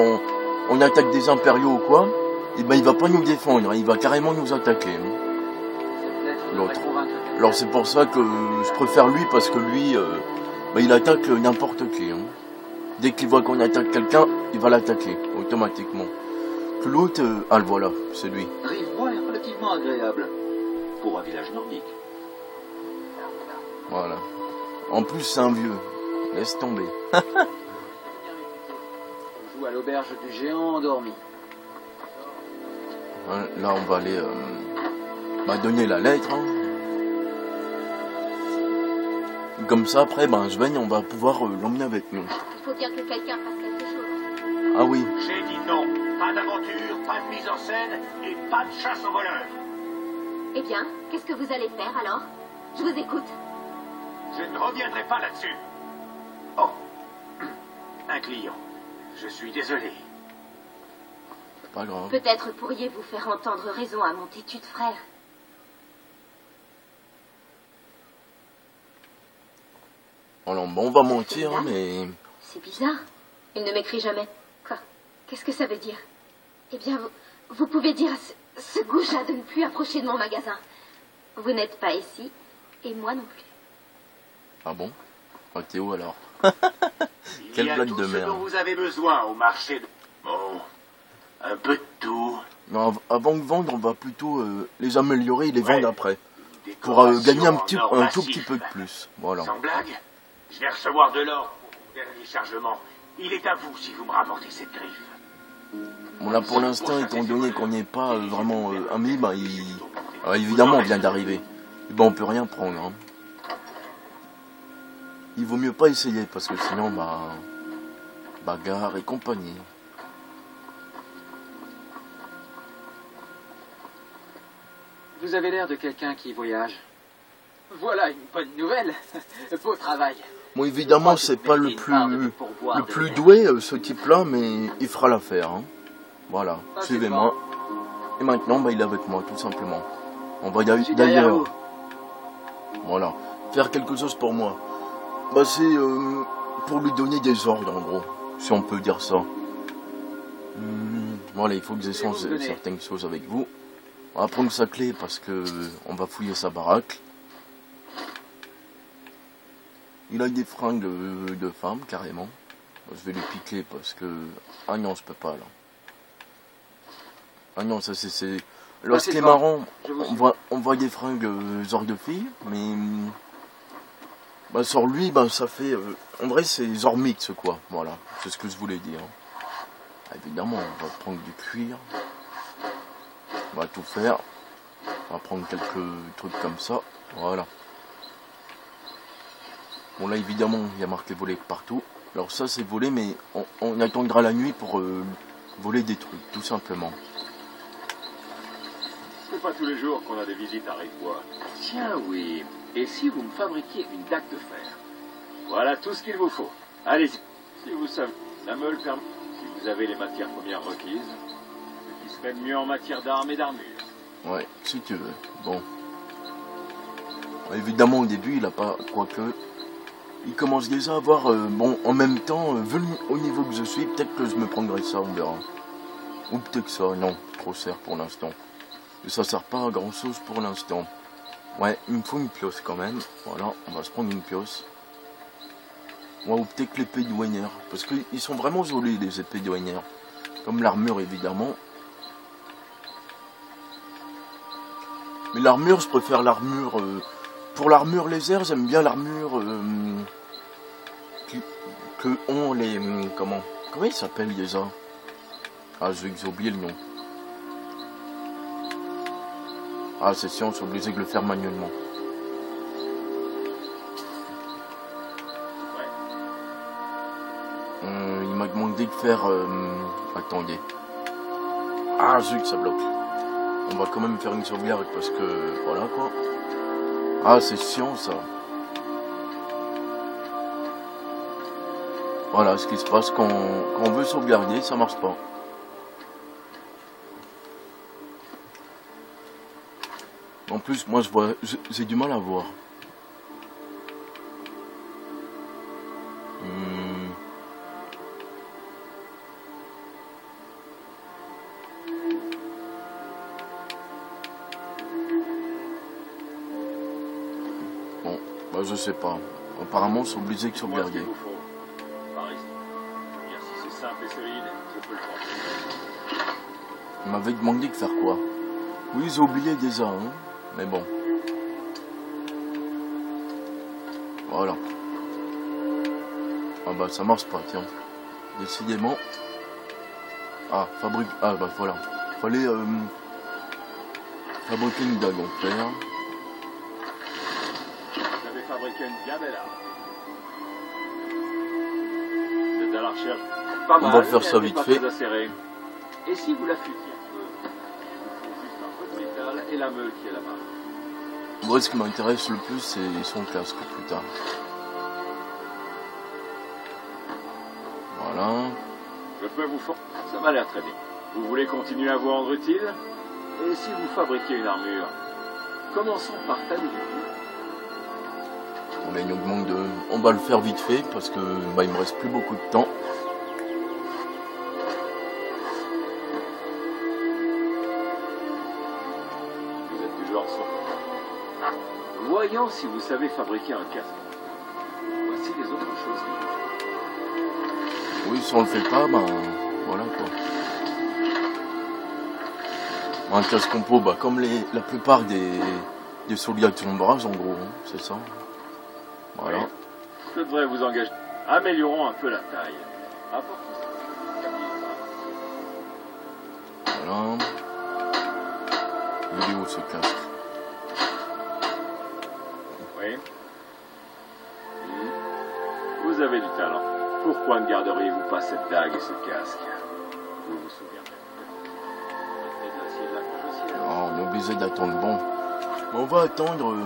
on attaque des impériaux ou quoi, eh ben il va pas nous défendre, hein, il va carrément nous attaquer. Hein. Cette lettre L'autre. devrait convaincre Camilla. Alors c'est pour ça que je préfère lui, parce que lui, ben, il attaque n'importe qui. Hein. Dès qu'il voit qu'on attaque quelqu'un, il va l'attaquer, automatiquement. Que l'autre, ah le voilà, c'est lui. Rivoire est relativement agréable pour un village nordique. Voilà. En plus, c'est un vieux. Laisse tomber. On joue à l'auberge du géant endormi. Hein, là, on va aller donner la lettre. Hein. Comme ça, après, ben, Sven, on va pouvoir l'emmener avec nous. Il faut bien que quelqu'un fasse quelque chose. Ah oui. J'ai dit non. Pas d'aventure, pas de mise en scène et pas de chasse aux voleurs. Eh bien, qu'est-ce que vous allez faire alors? Je vous écoute. Je ne reviendrai pas là-dessus. Oh, un client. Je suis désolé. Pas grave. Peut-être pourriez-vous faire entendre raison à mon têtu de frère. Alors, bon, on va mentir, hein, mais... C'est bizarre. Il ne m'écrit jamais. Quoi? Qu'est-ce que ça veut dire? Eh bien, vous pouvez dire à ce goujat de ne plus approcher de mon magasin. Vous n'êtes pas ici, et moi non plus. Ah bon? Ah, t'es où alors? Il Quelle y a blague tout de ce merde. dont vous avez besoin au marché de... Bon, un peu de tout. Non, avant de vendre, on va plutôt les améliorer et les Ouais. vendre après. Une Pour gagner un, décoration en or un tout massif. petit peu de plus. Voilà. Sans blague, je vais recevoir de l'or pour mon dernier chargement. Il est à vous si vous me rapportez cette griffe. Bon, là, pour l'instant, étant donné qu'on n'est pas vraiment amis, bah, évidemment, on vient d'arriver. Et ben, on peut rien prendre. Hein. Il vaut mieux pas essayer, parce que sinon, bah, bagarre et compagnie. Vous avez l'air de quelqu'un qui voyage. Voilà une bonne nouvelle. Beau travail. Bon, évidemment, c'est pas le plus doué, ce type-là, mais il fera l'affaire. Hein. Voilà, suivez-moi. Et maintenant, bah, il est avec moi, tout simplement. On va d'ailleurs... Voilà, faire quelque chose pour moi. Bah, c'est pour lui donner des ordres, en gros, si on peut dire ça. Voilà, il faut que j'échange certaines choses avec vous. On va prendre sa clé parce que on va fouiller sa baraque. Il a des fringues de femme, carrément. Je vais lui piquer parce que... Ah non, je peux pas, là. Ah non, ça c'est... Là, ce qui est marrant, on voit des fringues genre de filles, mais... Bah, sur lui, bah, ça fait... en vrai, c'est genre mix, quoi. Voilà, c'est ce que je voulais dire. Ah, évidemment, on va prendre du cuir. On va tout faire. On va prendre quelques trucs comme ça. Voilà. Bon, là, évidemment, il y a marqué voler partout. Alors ça, c'est voler, mais on attendra la nuit pour voler des trucs, tout simplement. C'est pas tous les jours qu'on a des visites à Rivois. Tiens, oui. Et si vous me fabriquiez une dague de fer? Voilà tout ce qu'il vous faut. Allez-y. Si vous savez, ça me le permet. Si vous avez les matières premières requises, ce qui serait mieux en matière d'armes et d'armure. Ouais, si tu veux. Bon. Évidemment, au début, il a pas... Quoique... Il commence déjà à avoir... bon, en même temps, vu au niveau que je suis, peut-être que je me prendrai ça, on verra. Ou peut-être ça, non, trop cher pour l'instant. Et ça sert pas à grand chose pour l'instant. Ouais, il me faut une pioche quand même. Voilà, on va se prendre une pioche. Ouais, ou peut-être l'épée douanière. Parce qu'ils sont vraiment jolis, les épées douanières. Comme l'armure, évidemment. Mais l'armure, je préfère l'armure... pour l'armure lézard, j'aime bien l'armure... que ont les... comment ils s'appellent déjà? Ah, j'ai oublié le nom. Ah, c'est si on est obligé de le faire manuellement. Il m'a demandé de faire... attendez. Ah, zut, ça bloque. On va quand même faire une sauvegarde parce que... Voilà, quoi. Ah, c'est chiant, ça. Voilà, ce qui se passe quand on veut sauvegarder, ça marche pas. En plus, moi, j'ai du mal à voir. Bon, bah, je sais pas. Apparemment, c'est obligé de sauvegarder. C'est simple et solide, je peux le faire. Il m'avait demandé de faire quoi? Oui, j'ai oublié déjà, hein. Mais bon. Voilà. Ah bah ça marche pas, tiens. Décidément. Ah, fabrique... Ah bah voilà. Fallait fabriquer une dague en fer. Vous avez fabriqué une bien belle arme. Vous êtes à la recherche. Pas mal, on va faire ça Elle est vite pas fait. très acérée. Et si vous la futiez? Il faut juste un peu de métal et la meule qui est là-bas. Moi, ce qui m'intéresse le plus, c'est son casque plus tard. Voilà. Je peux vous fournir. Ça m'a l'air très bien. Vous voulez continuer à vous rendre utile? Et si vous fabriquez une armure? Commençons par tailler du coup. On a une augmente de... On va le faire vite fait parce que bah, il me reste plus beaucoup de temps. Vous êtes du genre ça. Voyons si vous savez fabriquer un casque. Voici les autres choses. Oui, si on le fait pas, ben voilà quoi. Un casque compo, bah comme la plupart des soldats de sombrage en gros, hein, c'est ça. Voilà. Oui. Je devrais vous engager. Améliorons un peu la taille. Apportez ça. Voilà. Il est où ce casque? Oui. Vous avez du talent. Pourquoi ne garderiez-vous pas cette dague et ce casque? Vous vous souvenez. Oh, on est obligé d'attendre. Bon, On va attendre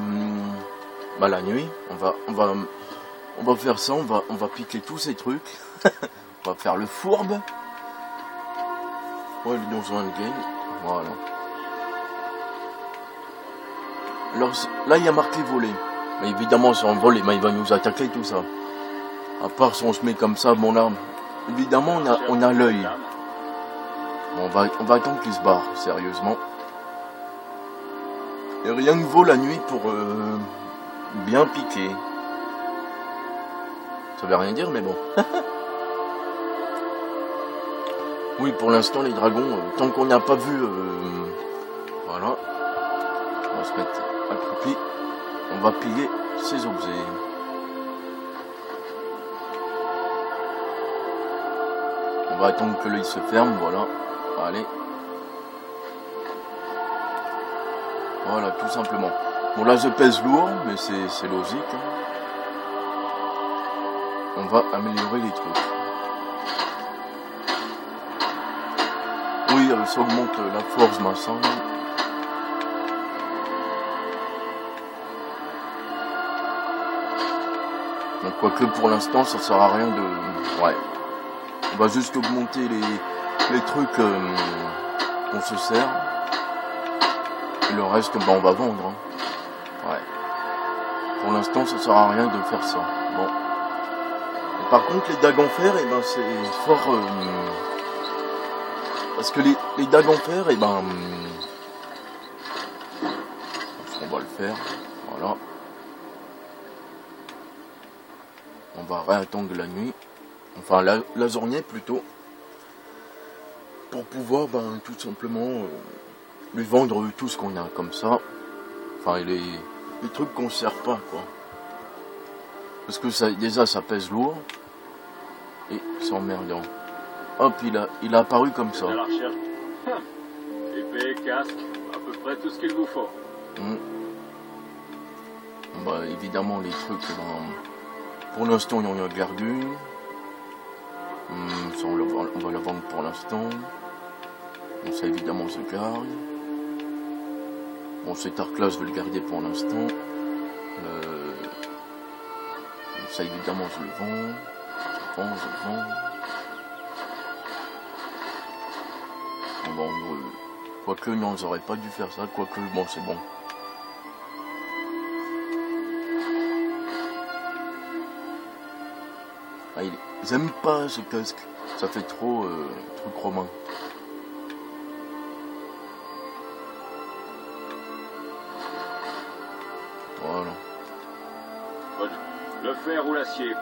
la nuit. On va faire ça. On va piquer tous ces trucs. On va faire le fourbe. Ouais, le donjon game. Voilà. Alors là, il y a marqué voler. Mais évidemment, si on vole, il va nous attaquer tout ça. À part si on se met comme ça, bon là, évidemment, on a l'œil. Bon, on va attendre qu'il se barre, sérieusement. Et rien que vaut la nuit pour bien piquer. Ça veut rien dire, mais bon. Oui, pour l'instant, les dragons, tant qu'on n'a pas vu... voilà. On va se mettre accroupi. On va piller ces objets. On va attendre que l'œil se ferme, voilà. Allez. Voilà, tout simplement. Bon, là, je pèse lourd, mais c'est logique. Hein. On va améliorer les trucs. Oui, ça augmente la force, machin. Donc, quoique pour l'instant, ça sert à rien de... Ouais. On va juste augmenter les trucs qu'on se sert. Et le reste, on va vendre. Hein. Ouais. Pour l'instant, ça sert à rien de faire ça. Bon. Et par contre, les dagues en fer, c'est fort... parce que les dagues en fer, on va le faire. Voilà. On va réattendre la nuit. Enfin, la journée plutôt. Pour pouvoir, tout simplement, lui vendre tout ce qu'on a comme ça. Enfin, les trucs qu'on ne sert pas, quoi. Parce que déjà, ça pèse lourd. Et c'est emmerdant. Hop, il a apparu comme ça. Épée, casque, à peu près tout ce qu'il vous faut. Évidemment, les trucs, pour l'instant, il y en a gardé. Ça, on va la vendre pour l'instant. Bon, ça, évidemment, se garde. Bon, cet arc-là, je vais le garder pour l'instant. Ça, évidemment, je le vends. Je vends. Bon, quoique, non, j'aurais pas dû faire ça. Quoique, bon, c'est bon. J'aime pas ce casque. Ça fait trop truc romain. Voilà. Le fer ou l'acier.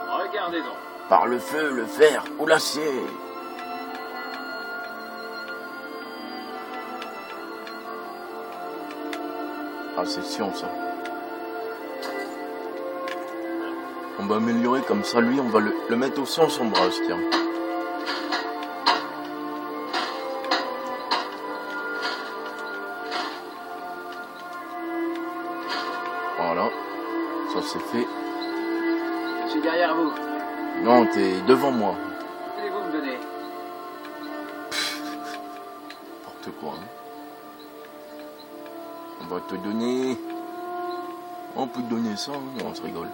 Regardez donc. Par le feu, le fer ou l'acier. Ah, c'est chiant ça. On va améliorer comme ça, lui, on va le mettre aussi en sombrage, tiens. Voilà, ça c'est fait. Je suis derrière vous. Non, t'es devant moi. Que voulez-vous me donner? N'importe quoi. Hein. On va te donner... On peut te donner ça, hein. Non, on se rigole.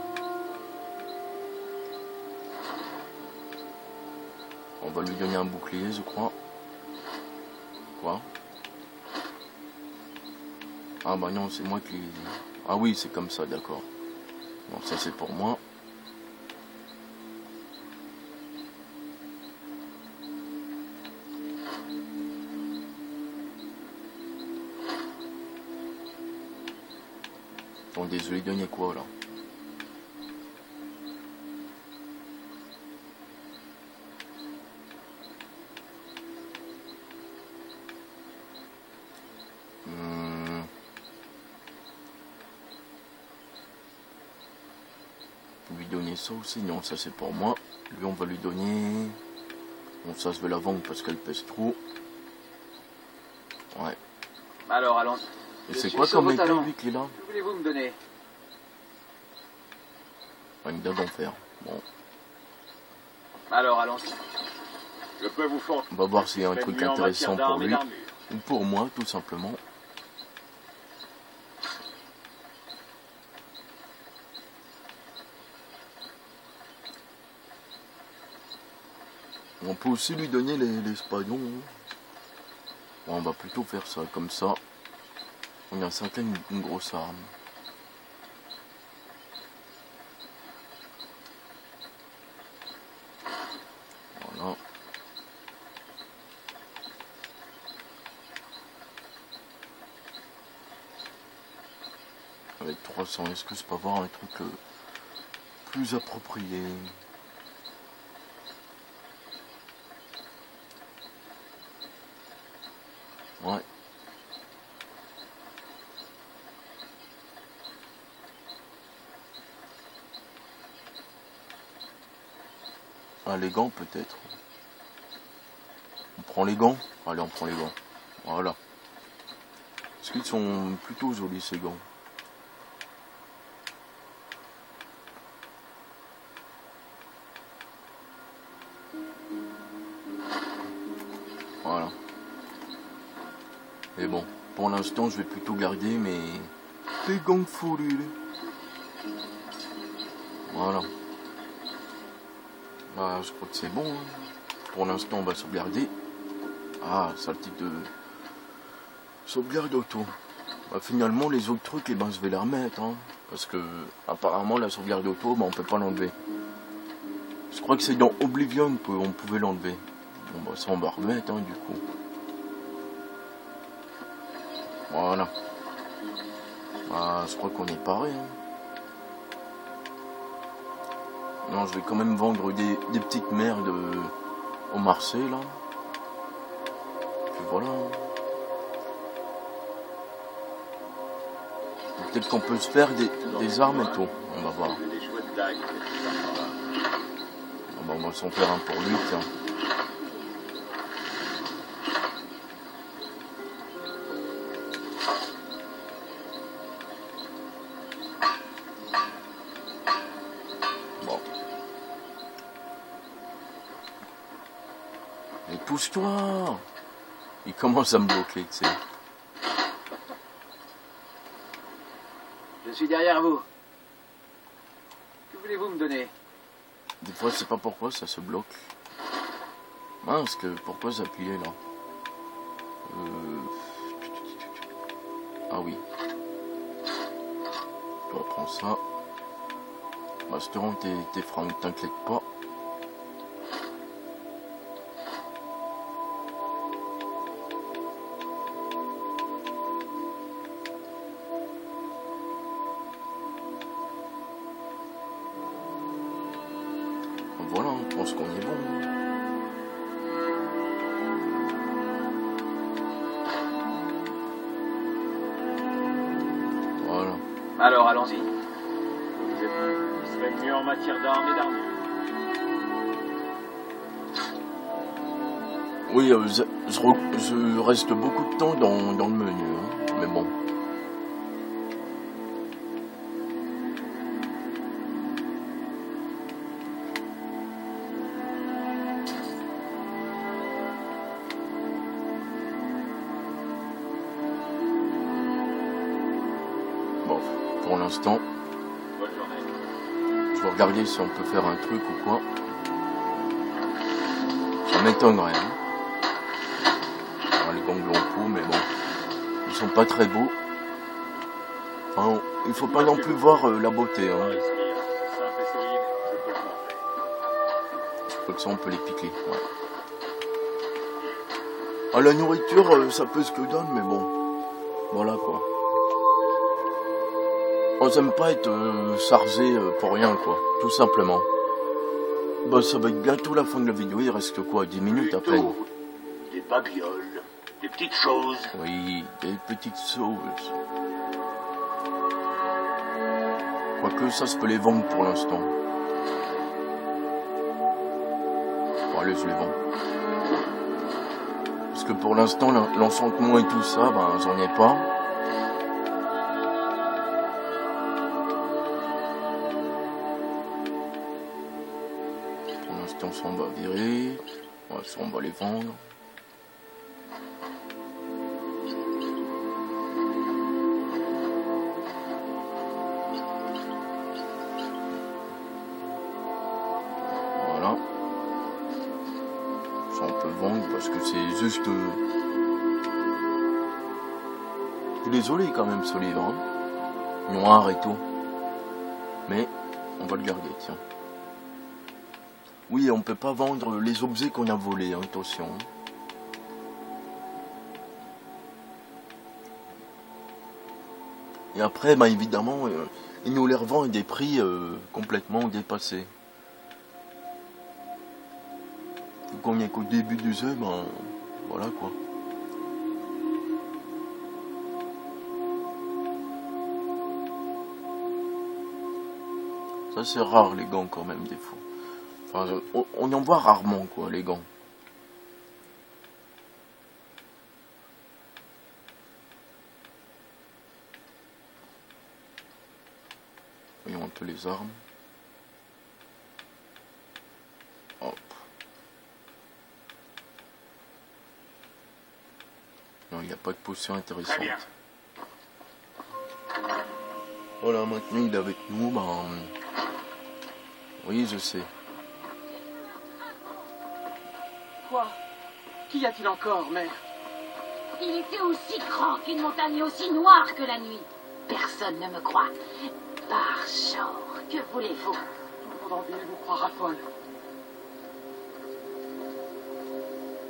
On va lui donner un bouclier, je crois. Quoi? Ah bah non, c'est moi qui... Ah oui, c'est comme ça, d'accord. Bon, ça c'est pour moi. Bon, désolé, donner quoi là? Lui donner ça aussi, non, ça c'est pour moi. Lui on va lui donner... Bon, ça je vais la vendre parce qu'elle pèse trop. Ouais. Alors allons. Et c'est quoi comme épée lui qui est là? Que voulez-vous me donner? Une dague en fer. Bon. Alors allons. Je peux vous fournir. On va voir s'il y a un truc intéressant pour lui. Ou pour moi, tout simplement. On peut aussi lui donner les spadons. Bon, on va plutôt faire ça, comme ça. On a chacun une grosse arme. Voilà. Avec 300, est-ce que je peux avoir un truc plus approprié? Ouais. Ah, les gants peut-être. On prend les gants? Allez, on prend les gants. Voilà. Parce qu'ils sont plutôt jolis ces gants. Voilà. Et bon, pour l'instant, je vais plutôt garder mes gants de fourrure. Voilà. Bah, je crois que c'est bon. Hein. Pour l'instant, on va sauvegarder. Ah, ça le type de sauvegarde auto. Bah, finalement, les autres trucs, eh ben, je vais les remettre. Hein, parce que, apparemment, la sauvegarde auto, bah, on peut pas l'enlever. Je crois que c'est dans Oblivion qu'on pouvait l'enlever. Bon, bah, ça, on va remettre, hein, du coup. Voilà. Ah, je crois qu'on est paré. Hein. Non, je vais quand même vendre des petites merdes au marché, là. Puis voilà. Peut-être qu'on peut se faire des armes et tout. On va voir. Bon, on va s'en faire un pour lui, tiens. Pousse-toi! Il commence à me bloquer, tu sais. Je suis derrière vous. Que voulez-vous me donner? Des fois, je sais pas pourquoi ça se bloque. Mince, pourquoi j'appuyais là? Ah oui. Je dois prendre ça. Bah, je te rends tes fringues, t'inquiète pas. Voilà, je pense qu'on est bon. Voilà. Alors, allons-y. Vous serez mieux en matière d'armes et d'armure. Oui, je reste beaucoup de temps dans le menu, hein, mais bon. Bon, pour l'instant, Bonne journée. je vais regarder si on peut faire un truc ou quoi. Ça m'étonnerait, hein. Les gants peau, mais bon, ils sont pas très beaux. Enfin, il faut pas non plus voir la beauté, hein. Simple et solide, je peux le montrer. Je crois que ça on peut les piquer. Ouais. Ah, la nourriture, ça peut ce que donne, mais bon, voilà quoi. On n'aime pas être chargé pour rien, quoi, tout simplement. Bah, ça va être bientôt la fin de la vidéo, il reste quoi, 10 minutes à peine. Des babioles, des petites choses. Oui, des petites choses. Quoique ça, je peux les vendre pour l'instant. Bon, allez, je les vends. Parce que pour l'instant, l'enchantement et tout ça, ben, j'en ai pas. Pour l'instant, ça, on va virer. Ouais, ça, on va les vendre. Ça on peut vendre parce que c'est juste... Je suis désolé quand même ce livre, hein. Noir et tout. Mais on va le garder, tiens. Oui, on peut pas vendre les objets qu'on a volés, hein, attention. Et après, bah, évidemment, ils nous les revendent à des prix complètement dépassés. Vu qu'on est qu'au début du jeu, ben voilà quoi. Ça c'est rare les gants quand même des fois. Enfin, on en voit rarement quoi les gants. Voyons un peu les armes. Hop. Non, il n'y a pas de potion intéressante. Très bien. Voilà, maintenant il est avec nous, ben... Oui, je sais. Quoi? Qu'y a-t-il encore, mère? Il était aussi grand qu'une montagne, aussi noire que la nuit. Personne ne me croit. Par Shor, que voulez-vous? Tout le monde en ville vous croira folle.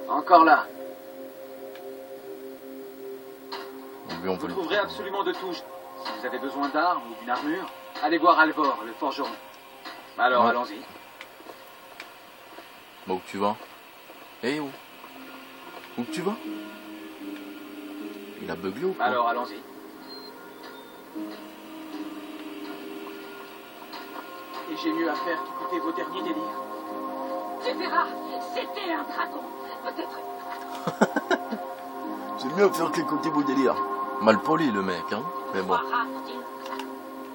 Encore là. On Vous trouverez absolument de tout. Si vous avez besoin d'armes ou d'une armure, allez voir Alvor, le forgeron. Alors, ouais. allons-y. Bah, où tu vas? Eh où? Où tu vas? Il a bugué ou quoi? Alors, allons-y. Et j'ai mieux à faire qu'écouter vos derniers délires. Tu verras, c'était un dragon. Peut-être. C'est mieux faire qu'écouter vos délires. Mal poli le mec, hein. Mais bon.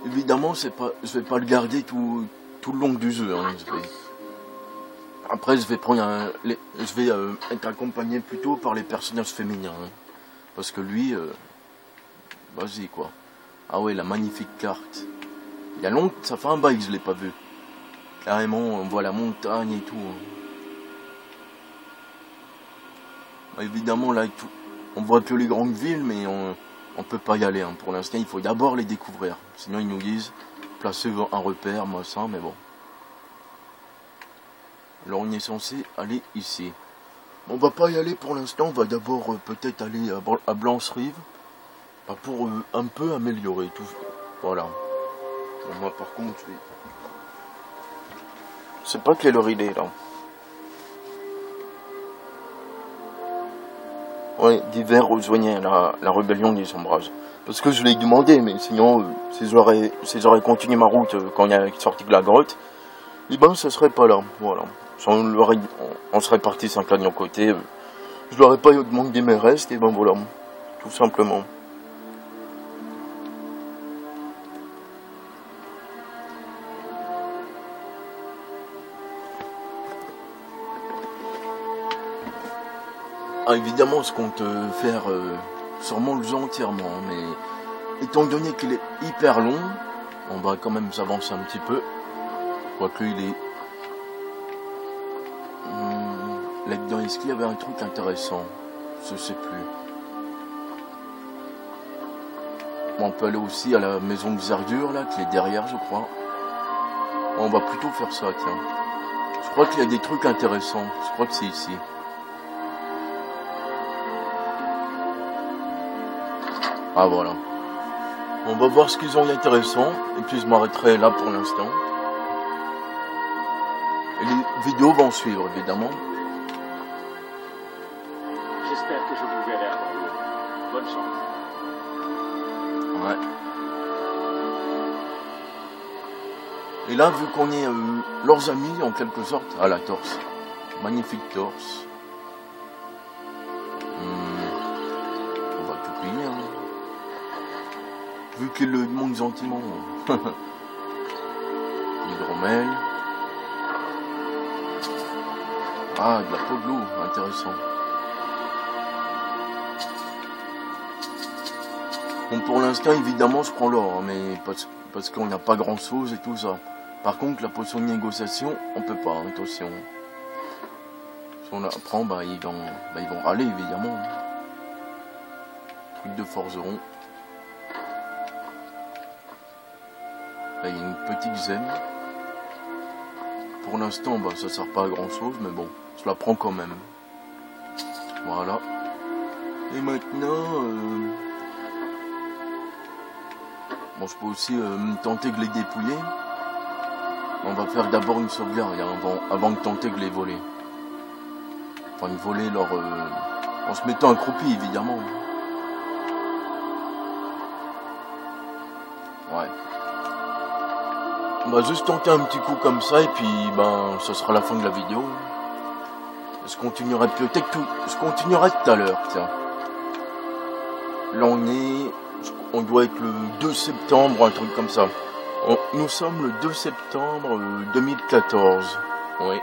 Évidemment, je vais pas le garder tout le long du jeu. Hein. Après, je vais prendre je vais être accompagné plutôt par les personnages féminins. Hein. Parce que lui, vas-y quoi. Ah ouais, la magnifique carte. Il y a longtemps, ça fait un bail que je l'ai pas vu. Carrément, on voit la montagne et tout. Hein. Bah, évidemment, là, on voit que les grandes villes, mais on peut pas y aller. Hein. Pour l'instant, il faut d'abord les découvrir. Sinon, ils nous disent, placez un repère, moi ça, mais bon. Alors, on est censé aller ici. Bon, on va pas y aller pour l'instant. On va d'abord peut-être aller à Blanche-Rive. Bah, pour un peu améliorer tout. Voilà. Bon, moi, par contre, je sais pas quelle heure il est, là. Ouais, d'hiver rejoignait la rébellion des ombrages. Parce que je l'ai demandé, mais sinon, si j'aurais continué ma route quand il est sorti de la grotte, eh ben, ça serait pas là. Voilà. On serait parti chacun de nos côtés. Je leur ai pas demandé mes restes, et ben voilà. Tout simplement. Ah, évidemment, je compte faire sûrement le jeu entièrement, mais étant donné qu'il est hyper long, on va quand même s'avancer un petit peu. Quoique il est... Là-dedans, est-ce qu'il y avait un truc intéressant? Je sais plus. Bon, on peut aller aussi à la maison de Zerdure, là, qui est derrière, je crois. Bon, on va plutôt faire ça, tiens. Je crois qu'il y a des trucs intéressants. Je crois que c'est ici. Ah voilà. On va voir ce qu'ils ont d'intéressant. Et puis je m'arrêterai là pour l'instant. Et les vidéos vont suivre évidemment. J'espère que je vous verrai avant vous. Bonne chance. Ouais. Et là, vu qu'on est leurs amis en quelque sorte. Ah la torse. Magnifique torse. On va tout payer hein. Vu qu'ils le demandent gentiment. Hydromel. Ah, de la peau de loup, intéressant. Bon, pour l'instant, évidemment, je prends l'or, hein, mais parce qu'on n'a pas grand chose et tout ça. Par contre, la potion de négociation, on peut pas, hein, attention. on apprend, ils vont râler évidemment. Truc de forgeron. Là il y a une petite zème. Pour l'instant ça sert pas à grand chose, mais bon, je la prends quand même. Voilà. Et maintenant, bon, je peux aussi tenter de les dépouiller. On va faire d'abord une sauvegarde avant de tenter de les voler. Enfin, de voler en se mettant accroupi, évidemment. Ouais. On va juste tenter un petit coup comme ça, et puis, ça sera la fin de la vidéo. Je continuerai peut-être tout à l'heure, tiens. Là, on doit être le 2 septembre, un truc comme ça. Nous sommes le 2 septembre 2014. Oui.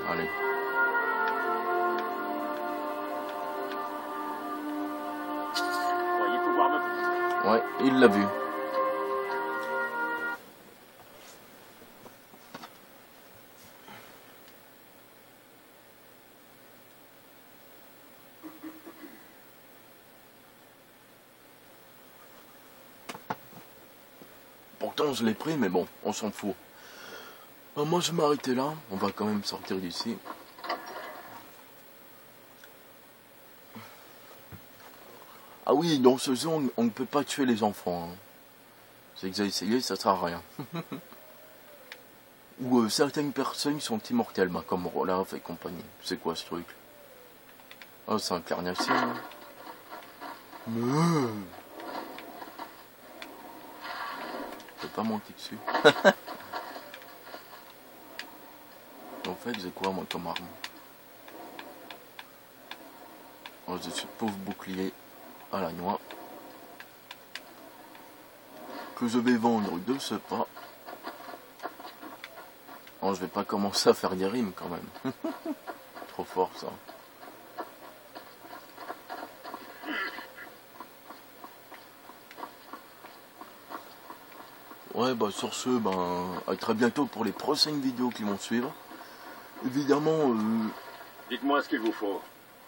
Allez. Croyez pouvoir me... Ouais, il l'a vu. Pourtant je l'ai pris, mais bon, on s'en fout. Moi je vais m'arrêter là, on va quand même sortir d'ici. Ah oui, dans ce jeu, on ne peut pas tuer les enfants. Hein. C'est que j'ai essayé, ça sert à rien. Ou certaines personnes sont immortelles, comme Olaf et compagnie. C'est quoi ce truc? Oh, c'est incarnation. Je peux pas monter dessus. En fait, j'ai quoi moi comme arme? Oh, j'ai ce pauvre bouclier à la noix que je vais vendre de ce pas. Oh, je vais pas commencer à faire des rimes quand même. Trop fort ça. Ouais, sur ce, à très bientôt pour les prochaines vidéos qui vont suivre. Évidemment, Dites-moi ce qu'il vous faut.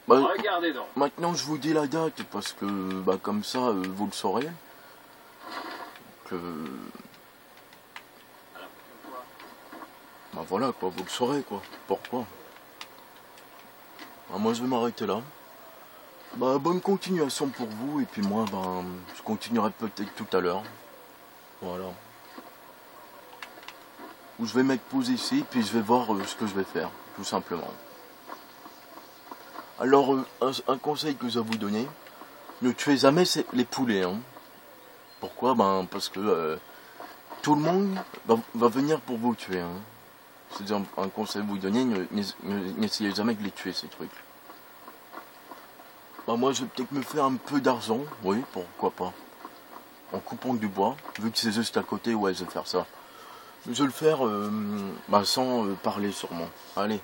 Regardez donc. Maintenant, je vous dis la date parce que, comme ça, vous le saurez. Voilà, quoi, vous le saurez, quoi. Pourquoi? Moi, je vais m'arrêter là. Bonne continuation pour vous, et puis moi, je continuerai peut-être tout à l'heure. Voilà. Où je vais mettre pause ici, puis je vais voir ce que je vais faire, tout simplement. Alors, un conseil que je vais vous donner, ne tuez jamais les poulets. Hein. Pourquoi? Parce que tout le monde va venir pour vous tuer. Hein. C'est un conseil que vous donner, n'essayez jamais de les tuer, ces trucs. Moi, je vais peut-être me faire un peu d'argent, oui, pourquoi pas. En coupant du bois, vu que c'est juste à côté, ouais, je vais faire ça. Je vais le faire sans parler sûrement. Allez.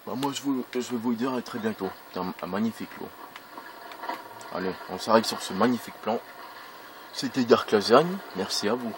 Moi je vais vous dire à très bientôt. C'est un magnifique lot. Allez, on s'arrête sur ce magnifique plan. C'était Dark Lasagne. Merci à vous.